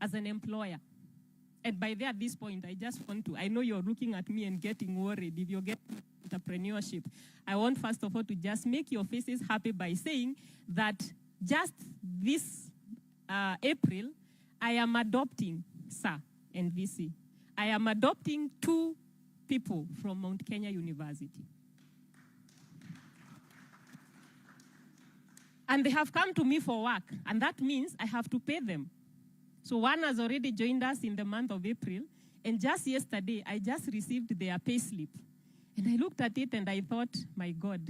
as an employer. And by there, at this point, I just want to, I know you're looking at me and getting worried if you're getting entrepreneurship. I want, first of all, to just make your faces happy by saying that just this April, I am adopting, sir and VC, I am adopting 2 people from Mount Kenya University. And they have come to me for work, and that means I have to pay them. So one has already joined us in the month of April, and just yesterday, I just received their pay slip. And I looked at it and I thought, my God,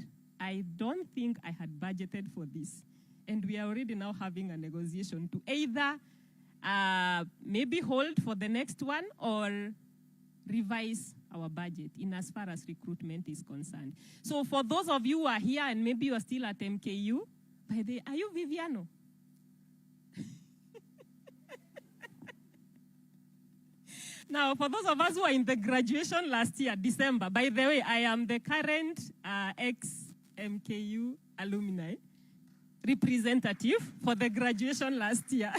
I don't think I had budgeted for this. And we are already now having a negotiation to either maybe hold for the next one or revise our budget in as far as recruitment is concerned. So for those of you who are here and maybe you are still at MKU, by the way, are you Viviano? Now, for those of us who are in the graduation last year, December, by the way, I am the current ex-MKU alumni representative for the graduation last year.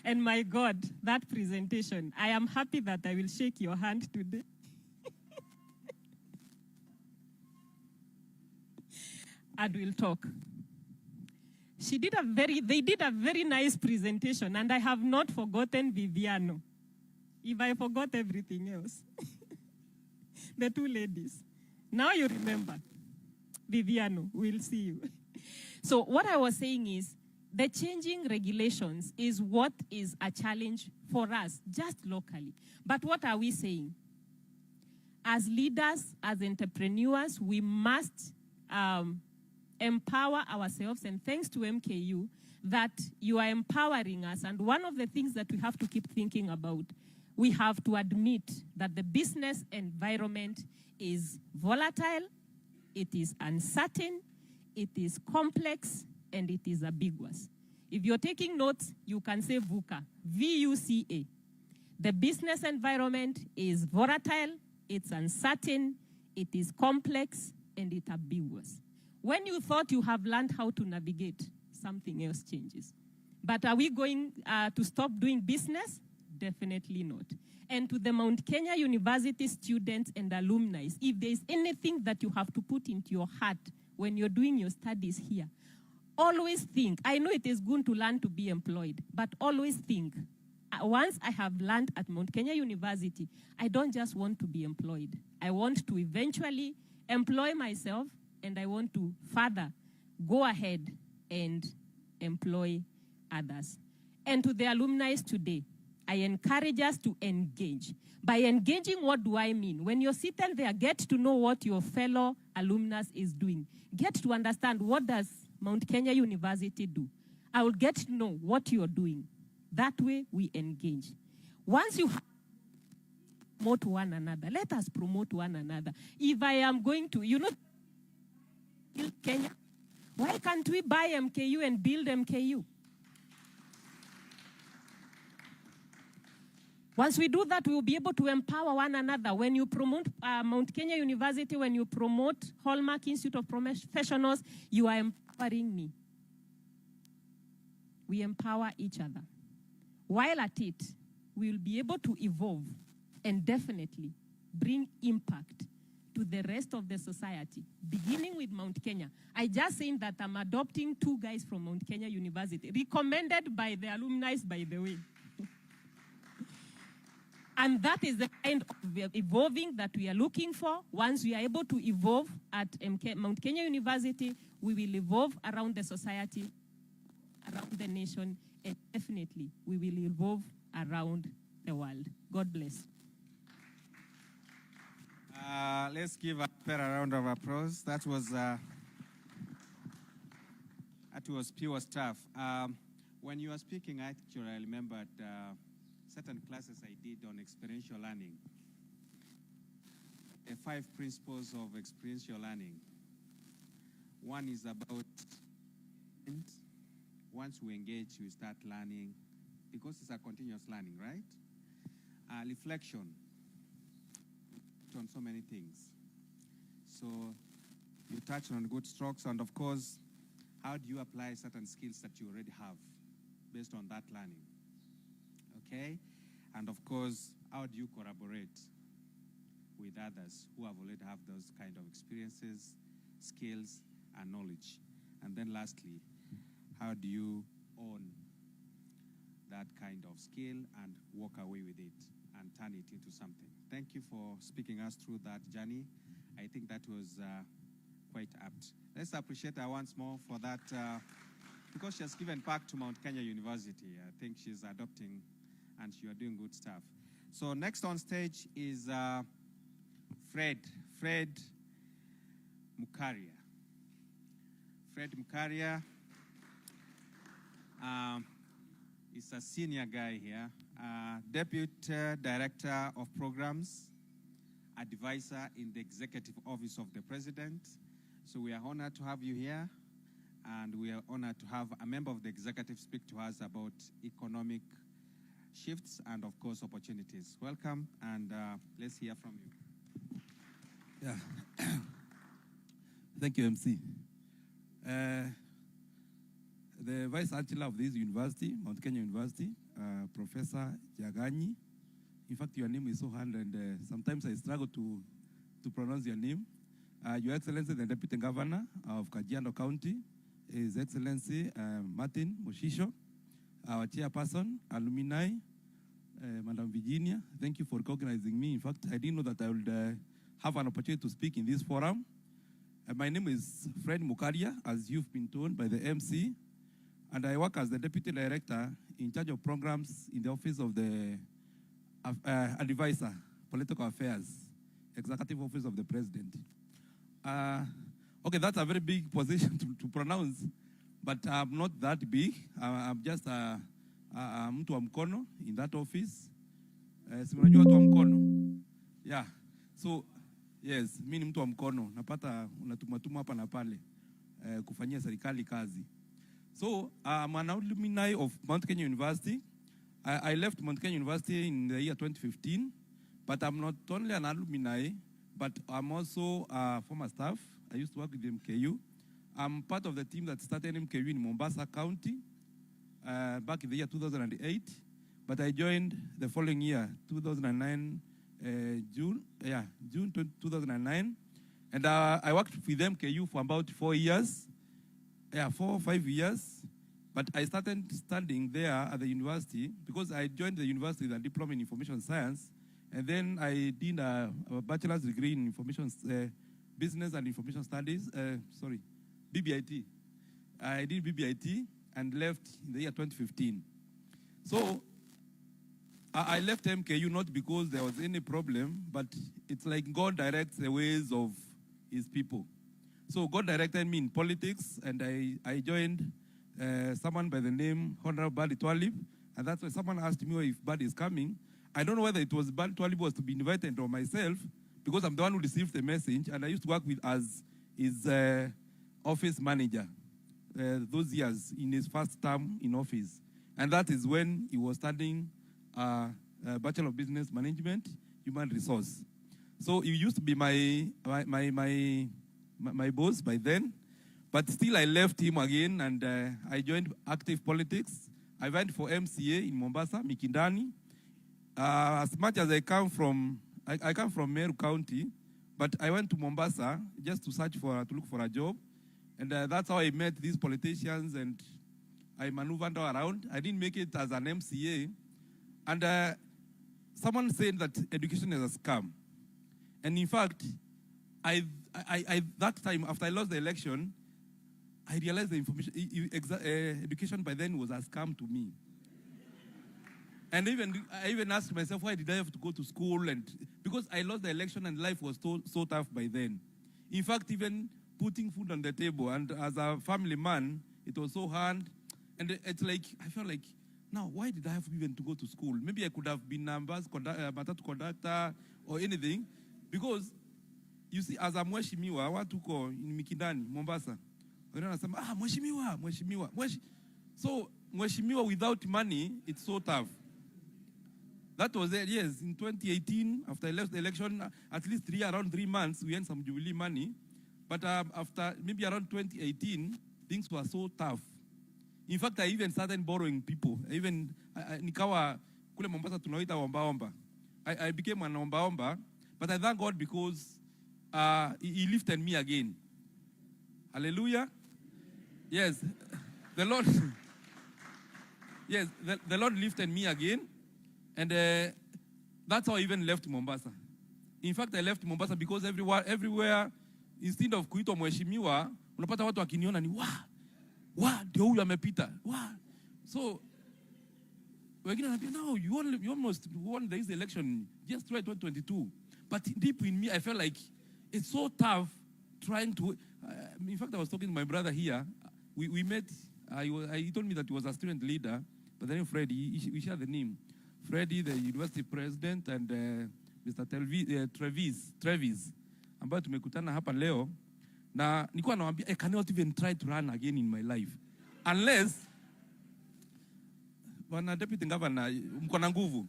And my God, that presentation, I am happy that I will shake your hand today. And we'll talk. They did a very nice presentation, and I have not forgotten Viviano. If I forgot everything else. The 2 ladies. Now you remember. Viviano, we'll see you. So what I was saying is, the changing regulations is what is a challenge for us, just locally. But what are we saying? As leaders, as entrepreneurs, we must empower ourselves, and thanks to MKU, that you are empowering us. And one of the things that we have to keep thinking about, we have to admit that the business environment is volatile, it is uncertain, it is complex, and it is ambiguous. If you're taking notes, you can say VUCA, V-U-C-A. The business environment is volatile, it's uncertain, it is complex, and it's ambiguous. When you thought you have learned how to navigate, something else changes. But are we going to stop doing business? Definitely not. And to the Mount Kenya University students and alumni, if there is anything that you have to put into your heart when you're doing your studies here, always think, I know it is good to learn to be employed, but always think, once I have learned at Mount Kenya University, I don't just want to be employed. I want to eventually employ myself, and I want to further go ahead and employ others. And to the alumni today, I encourage us to engage. By engaging, what do I mean? When you're sitting there, get to know what your fellow alumnus is doing. Get to understand, what does Mount Kenya University do? I will get to know what you're doing. That way, we engage. Once you promote one another, let us promote one another. If I am going to, build Kenya, why can't we buy MKU and build MKU? Once we do that, we will be able to empower one another. When you promote Mount Kenya University, when you promote Hallmark Institute of Professionals, you are empowering me. We empower each other. While at it, we will be able to evolve and definitely bring impact to the rest of the society, beginning with Mount Kenya. I just saying that I'm adopting 2 guys from Mount Kenya University, recommended by the alumni, by the way. And that is the kind of evolving that we are looking for. Once we are able to evolve at Mount Kenya University, we will evolve around the society, around the nation, and definitely we will evolve around the world. God bless. Let's give a round of applause. That was pure stuff. When you were speaking, actually, I remembered certain classes I did on experiential learning. The 5 principles of experiential learning. One is about once we engage, we start learning, because it's a continuous learning, right? Reflection on so many things. So you touch on good strokes, and of course, how do you apply certain skills that you already have based on that learning? Okay? And of course, how do you collaborate with others who have already have those kind of experiences, skills, and knowledge? And then lastly, how do you own that kind of skill and walk away with it and turn it into something? Thank you for speaking us through that journey. I think that was quite apt. Let's appreciate her once more for that, because she has given back to Mount Kenya University. I think she's adopting and you are doing good stuff. So next on stage is Fred Mukaria. Fred Mukaria is a senior guy here, Deputy Director of Programs, Advisor in the Executive Office of the President. So we are honored to have you here, and we are honored to have a member of the executive speak to us about economic shifts and, of course, opportunities. Welcome, and let's hear from you. Yeah. Thank you, MC. The Vice Chancellor of this university, Mount Kenya University, Professor Jaganyi. In fact, your name is so hard, and sometimes I struggle to pronounce your name. Your Excellency, the Deputy Governor of Kajiado County, His Excellency Martin Moshisho, our Chairperson, Alumni, Madam Virginia, thank you for recognizing me. In fact, I didn't know that I would have an opportunity to speak in this forum. My name is Fred Mukaria, as you've been told by the MC, and I work as the Deputy Director in charge of programs in the Office of the Advisor, Political Affairs, Executive Office of the President. Okay, that's a very big position to pronounce, but I'm not that big. I'm just mtu wa mkono in that office. Si unajua watu wa mkono? Yeah. So, yes, mimi ni mtu wa mkono. Napata unatumatuma hapa na pale kufanyia serikali kazi. So, I'm an alumni of Mount Kenya University. I left Mount Kenya University in the year 2015, but I'm not only an alumni, but I'm also a former staff. I used to work with MKU. I'm part of the team that started MKU in Mombasa County back in the year 2008, but I joined the following year, 2009, June 2009, and I worked with MKU for about 4 years, 4 or 5 years, but I started studying there at the university because I joined the university with a diploma in information science, and then I did a bachelor's degree in information business and information studies, BBIT. I did BBIT and left in the year 2015. So I left MKU not because there was any problem, but it's like God directs the ways of his people. So God directed me in politics, and I joined someone by the name Honorable Badi Twalib, and that's why someone asked me if Badi is coming. I don't know whether it was Badi Twalib was to be invited or myself, because I'm the one who received the message, and I used to work with as his office manager those years in his first term in office. And that is when he was studying Bachelor of Business Management, Human Resource. So he used to be my boss by then, but still I left him again, and I joined active politics. I went for MCA in Mombasa, Mikindani. As much as I come from Meru County, but I went to Mombasa just to look for a job, and that's how I met these politicians, and I maneuvered around. I didn't make it as an MCA, and someone said that education is a scam, and in fact, I that time after I lost the election, I realized the education by then was a scam to me. And I even asked myself, why did I have to go to school? And because I lost the election and life was so tough by then. In fact, even putting food on the table, and as a family man, it was so hard. And it's like, I felt like, now, why did I have even to go to school? Maybe I could have been a matatu conductor or anything. Because, you see, as a mheshimiwa, watu ko in Mikindani, Mombasa, mheshimiwa. So, mheshimiwa without money, it's so tough. That was it, yes. In 2018, after I left the election, at least around 3 months, we earned some Jubilee money. But after maybe around 2018, things were so tough. In fact, I even started borrowing people. Nikawa kule Mombasa tunaita omba-omba. I became an omba-omba, but I thank God because he lifted me again. Hallelujah. Yes, the Lord, yes, the Lord lifted me again, and that's how I even left Mombasa. In fact, I left Mombasa because everywhere, instead of kuitwa mheshimiwa, unapata watu wakiniona ni ndio huyu amepita. So wengine wananiambia, no, you almost won this election just try 2022. But deep in me, I felt like it's so tough trying to. In fact, I was talking to my brother here. We met. He told me that he was a student leader, but then Freddie, we share the name. Freddie, the university president, and Mr. Travis, ambayo tumekutana hapa leo, na nilikuwa nawaambia, I cannot even try to run again in my life, unless wana deputy governor mko na nguvu,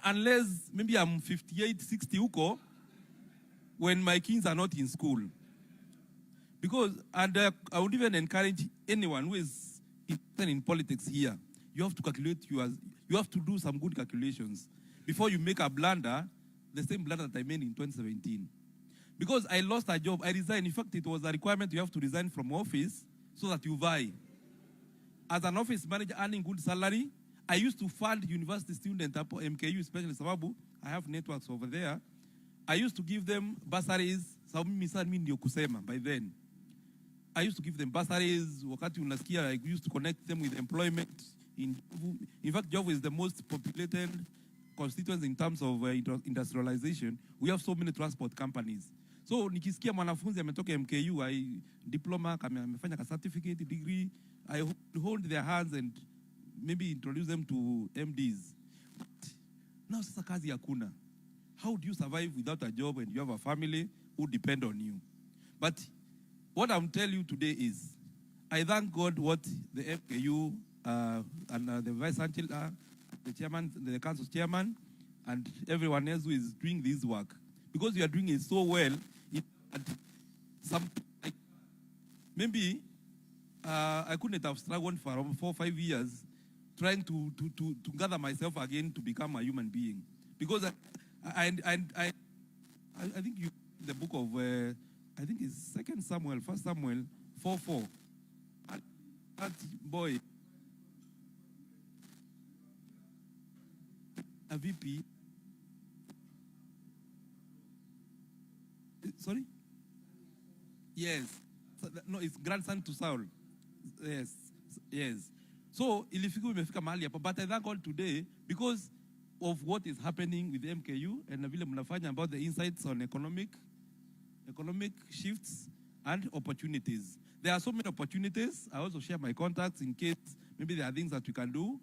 unless maybe I'm 58, 60 huko, when my kids are not in school. Because, and I would even encourage anyone who is in politics here, you have to calculate you have to do some good calculations before you make a blunder, the same blunder that I made in 2017. Because I lost a job, I resigned. In fact, it was a requirement you have to resign from office so that you vie. As an office manager earning good salary, I used to fund university students at MKU, especially sababu, I have networks over there. I used to give them bursaries, sababu mimi sana mimi ndio kusema by then. I used to give them bursaries, wakati unasikia, I used to connect them with employment. In fact, Jovo is the most populated constituency in terms of industrialization. We have so many transport companies. So nikisikia mwanafunzi ametoka MKU, diploma, amefanya ka certificate, degree, I hold their hands and maybe introduce them to MDs. But now sasa kazi hakuna. How do you survive without a job and you have a family who depend on you? But what I'm telling you today is, I thank God what the MKU and the Vice Chancellor, the Chairman, the Council Chairman, and everyone else who is doing this work. Because you are doing it so well, maybe I couldn't have struggled for 4 or 5 years trying to gather myself again to become a human being. Because I think you, the book of, I think it's 2 Samuel, 1 Samuel 4:4. That boy, a VP. Sorry? Yes. No, it's grandson to Saul. Yes. So, ilifiku imefika mahali hapa. But I thank God today because of what is happening with MKU and vile mnafanya about the insights on economic shifts and opportunities. There are so many opportunities. I also share my contacts in case maybe there are things that we can do.